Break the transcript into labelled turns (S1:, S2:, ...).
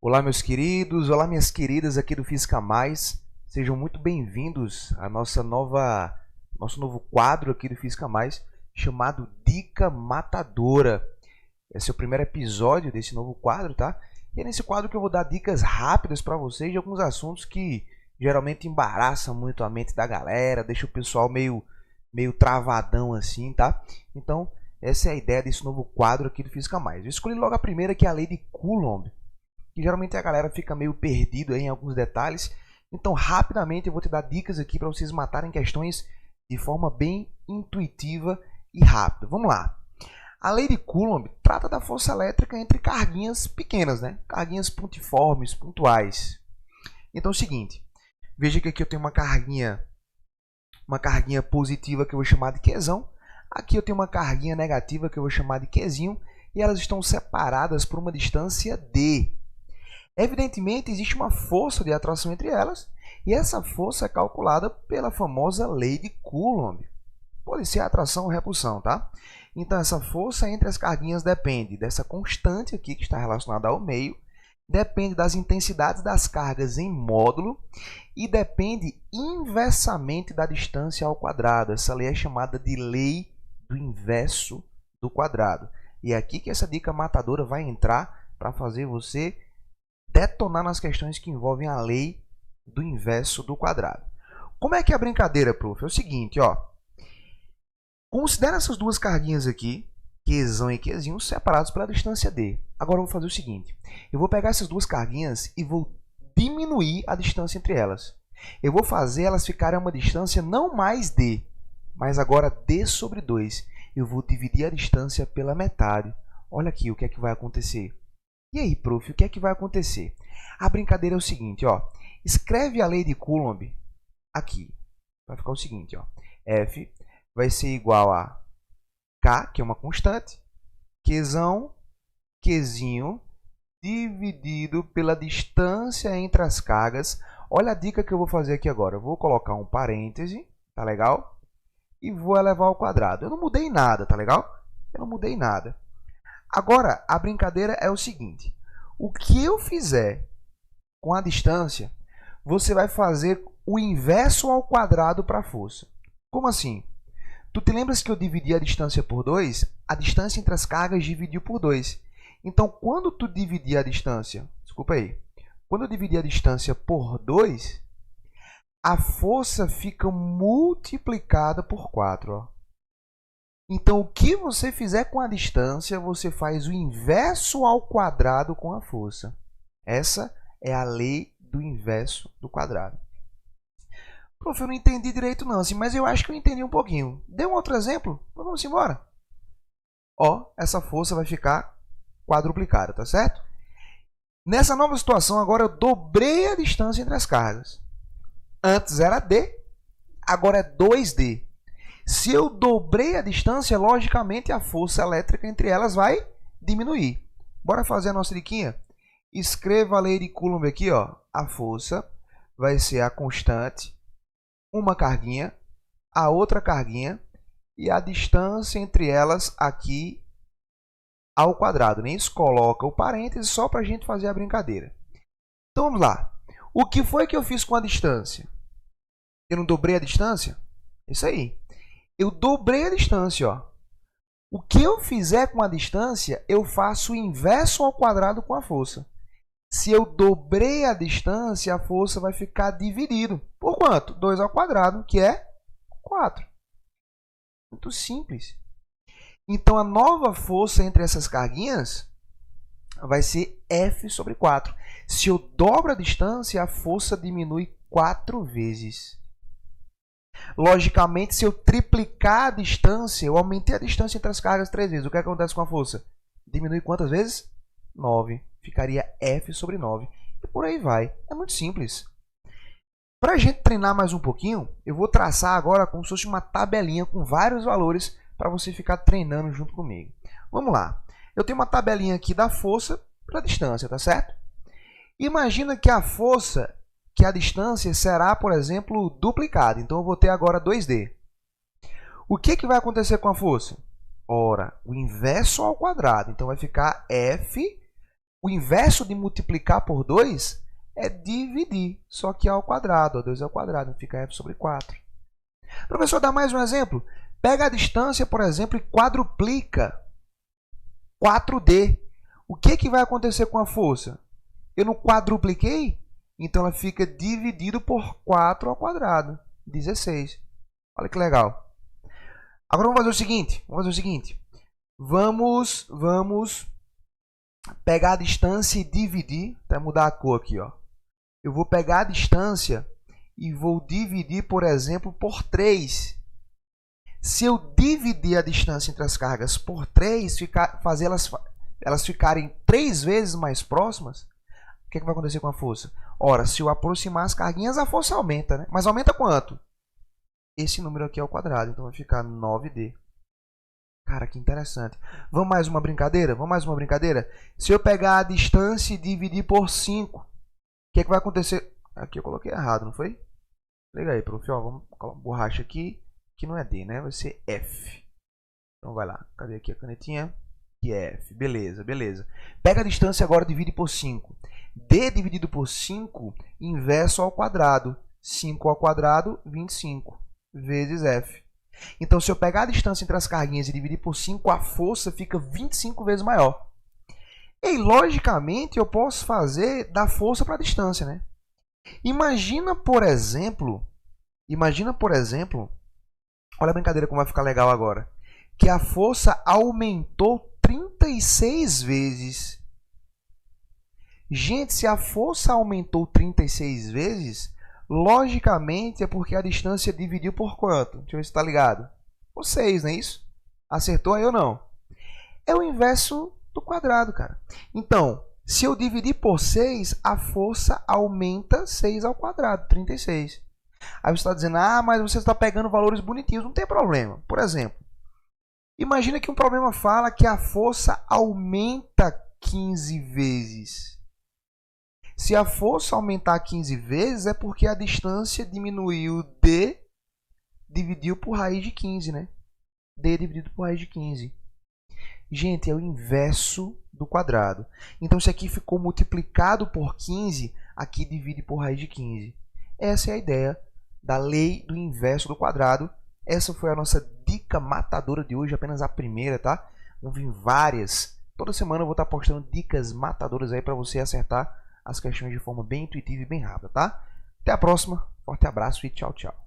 S1: Olá, meus queridos, olá, minhas queridas aqui do Física Mais. Sejam muito bem-vindos a nosso novo quadro aqui do Física Mais, chamado Dica Matadora. Esse é o primeiro episódio desse novo quadro, tá? E é nesse quadro que eu vou dar dicas rápidas para vocês de alguns assuntos que geralmente embaraçam muito a mente da galera, deixa o pessoal meio travadão assim, tá? Então, essa é a ideia desse novo quadro aqui do Física Mais. Eu escolhi logo a primeira, que é a lei de Coulomb, que geralmente a galera fica meio perdido aí em alguns detalhes. Então, rapidamente eu vou te dar dicas aqui para vocês matarem questões de forma bem intuitiva e rápida. Vamos lá. A lei de Coulomb trata da força elétrica entre carguinhas pequenas, né? Carguinhas pontiformes, pontuais. Então é o seguinte, veja que aqui eu tenho uma carguinha positiva que eu vou chamar de Qzão. Aqui eu tenho uma carguinha negativa que eu vou chamar de Qzinho, e elas estão separadas por uma distância d. Evidentemente, existe uma força de atração entre elas, e essa força é calculada pela famosa lei de Coulomb. Pode ser atração ou repulsão, tá? Então, essa força entre as carguinhas depende dessa constante aqui, que está relacionada ao meio, depende das intensidades das cargas em módulo e depende inversamente da distância ao quadrado. Essa lei é chamada de lei do inverso do quadrado. E é aqui que essa dica matadora vai entrar para fazer você detonar nas questões que envolvem a lei do inverso do quadrado. Como é que é a brincadeira, prof? É o seguinte, ó. Considera essas duas carguinhas aqui, Qzão e Qzinho, separados pela distância d. Agora eu vou fazer o seguinte. Eu vou pegar essas duas carguinhas e vou diminuir a distância entre elas. Eu vou fazer elas ficarem a uma distância não mais d, mas agora d sobre 2. Eu vou dividir a distância pela metade. Olha aqui o que é que vai acontecer. E aí, prof, o que é que vai acontecer? A brincadeira é o seguinte, ó. Escreve a lei de Coulomb aqui. Vai ficar o seguinte, ó. F vai ser igual a K, que é uma constante, Qzão, Qzinho, dividido pela distância entre as cargas. Olha a dica que eu vou fazer aqui agora. Eu vou colocar um parêntese, tá legal? E vou elevar ao quadrado. Eu não mudei nada, tá legal? Eu não mudei nada. Agora, a brincadeira é o seguinte. O que eu fizer com a distância, você vai fazer o inverso ao quadrado para a força. Como assim? Tu te lembras que eu dividi a distância por 2? A distância entre as cargas dividiu por 2. Então, quando tu dividir a distância, quando eu dividir a distância por 2, a força fica multiplicada por 4, ó. Então, o que você fizer com a distância, você faz o inverso ao quadrado com a força. Essa é a lei do inverso do quadrado. Prof, eu não entendi direito não, assim, mas eu acho que eu entendi um pouquinho. Dê um outro exemplo? Vamos embora. Ó, essa força vai ficar quadruplicada, tá certo? Nessa nova situação, agora eu dobrei a distância entre as cargas. Antes era d, agora é 2d. Se eu dobrei a distância, logicamente a força elétrica entre elas vai diminuir. Bora fazer a nossa diquinha? Escreva a lei de Coulomb aqui, ó. A força vai ser a constante, uma carguinha, a outra carguinha e a distância entre elas aqui ao quadrado. Nisso coloca o parêntese só para a gente fazer a brincadeira. Então vamos lá. O que foi que eu fiz com a distância? Eu não dobrei a distância? Isso aí. Eu dobrei a distância, ó. O que eu fizer com a distância, eu faço o inverso ao quadrado com a força. Se eu dobrei a distância, a força vai ficar dividido. Por quanto? 2 ao quadrado, que é 4. Muito simples. Então, a nova força entre essas carguinhas vai ser F sobre 4. Se eu dobro a distância, a força diminui 4 vezes. Logicamente, se eu triplicar a distância, eu aumentei a distância entre as cargas 3 vezes. O que acontece com a força? Diminui quantas vezes? 9. Ficaria F sobre 9. E por aí vai. É muito simples. Para a gente treinar mais um pouquinho, eu vou traçar agora como se fosse uma tabelinha com vários valores para você ficar treinando junto comigo. Vamos lá. Eu tenho uma tabelinha aqui da força pela distância, tá certo? Imagina que a força, que a distância será, por exemplo, duplicada. Então, eu vou ter agora 2D. O que vai acontecer com a força? Ora, o inverso ao quadrado. Então, vai ficar F O inverso de multiplicar por 2 é dividir, só que ao quadrado. 2 ao quadrado, fica f sobre 4. Professor, dá mais um exemplo. Pega a distância, por exemplo, e quadruplica 4D. O que vai acontecer com a força? Eu não quadrupliquei? Então ela fica dividido por 4 ao quadrado. 16. Olha que legal. Agora vamos fazer o seguinte. Vamos pegar a distância e dividir. Vai mudar a cor aqui, ó. Eu vou pegar a distância e vou dividir, por exemplo, por 3. Se eu dividir a distância entre as cargas por 3, fazer elas ficarem 3 vezes mais próximas, o que vai acontecer com a força? Ora, se eu aproximar as carguinhas, a força aumenta, né? Mas aumenta quanto? Esse número aqui ao quadrado, então vai ficar 9D. Cara, que interessante. Vamos mais uma brincadeira? Se eu pegar a distância e dividir por 5, o que vai acontecer? Aqui eu coloquei errado, não foi? Liga aí, prof. Ó, vamos colocar uma borracha aqui, que não é D, né? Vai ser F. Então vai lá. Cadê aqui a canetinha? Que é F. Beleza. Pega a distância agora e divide por 5. D dividido por 5, inverso ao quadrado. 5 ao quadrado, 25, vezes F. Então, se eu pegar a distância entre as carguinhas e dividir por 5, a força fica 25 vezes maior. E, logicamente, eu posso fazer da força para a distância, né? Imagina, por exemplo, olha a brincadeira como vai ficar legal agora, que a força aumentou 36 vezes. Gente, se a força aumentou 36 vezes, logicamente é porque a distância dividiu por quanto? Deixa eu ver se está ligado. Por 6, não é isso? Acertou aí ou não? É o inverso do quadrado, cara. Então, se eu dividir por 6, a força aumenta 6 ao quadrado, 36. Aí você está dizendo, mas você está pegando valores bonitinhos. Não tem problema. Por exemplo, imagina que um problema fala que a força aumenta 15 vezes. Se a força aumentar 15 vezes, é porque a distância diminuiu D dividido por raiz de 15, né? D dividido por raiz de 15. Gente, é o inverso do quadrado. Então, se aqui ficou multiplicado por 15, aqui divide por raiz de 15. Essa é a ideia da lei do inverso do quadrado. Essa foi a nossa dica matadora de hoje, apenas a primeira, tá? Vão vir várias. Toda semana eu vou estar postando dicas matadoras aí para você acertar as questões de forma bem intuitiva e bem rápida, tá? Até a próxima. Forte abraço e tchau, tchau.